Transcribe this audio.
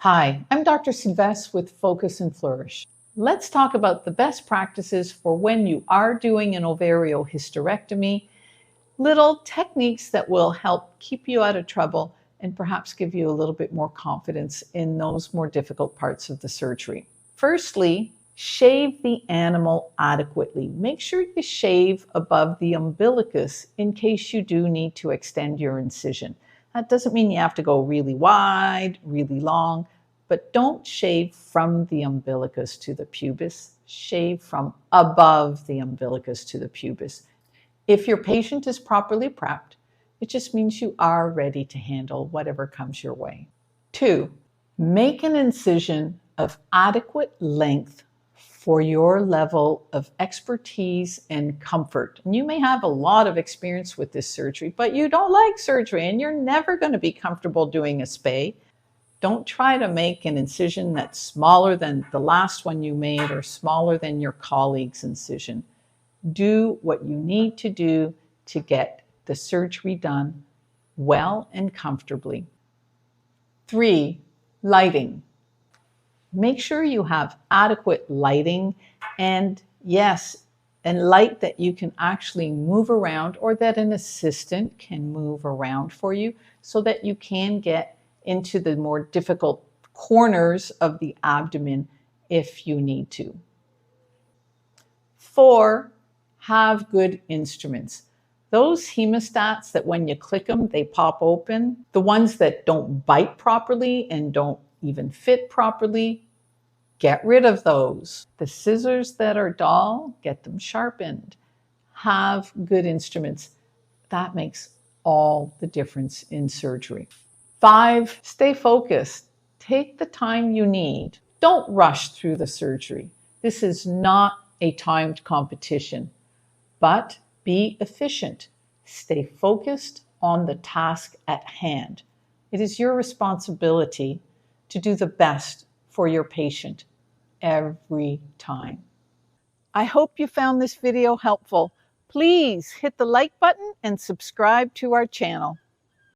Hi, I'm Dr. Sylvestre with Focus and Flourish. Let's talk about the best practices for when you are doing an ovariohysterectomy, little techniques that will help keep you out of trouble and perhaps give you a little bit more confidence in those more difficult parts of the surgery. Firstly, shave the animal adequately. Make sure you shave above the umbilicus in case you do need to extend your incision. That doesn't mean you have to go really wide, really long, but don't shave from the umbilicus to the pubis. Shave from above the umbilicus to the pubis. If your patient is properly prepped, it just means you are ready to handle whatever comes your way. 2, make an incision of adequate length for your level of expertise and comfort. And you may have a lot of experience with this surgery, but you don't like surgery and you're never going to be comfortable doing a spay. Don't try to make an incision that's smaller than the last one you made or smaller than your colleague's incision. Do what you need to do to get the surgery done well and comfortably. 3, lighting. Make sure you have adequate lighting and light that you can actually move around or that an assistant can move around for you so that you can get into the more difficult corners of the abdomen if you need to. 4, have good instruments. Those hemostats that when you click them, they pop open, the ones that don't bite properly and don't even fit properly, get rid of those. The scissors that are dull, get them sharpened. Have good instruments. That makes all the difference in surgery. 5, stay focused. Take the time you need. Don't rush through the surgery. This is not a timed competition, but be efficient. Stay focused on the task at hand. It is your responsibility to do the best for your patient every time. I hope you found this video helpful. Please hit the like button and subscribe to our channel.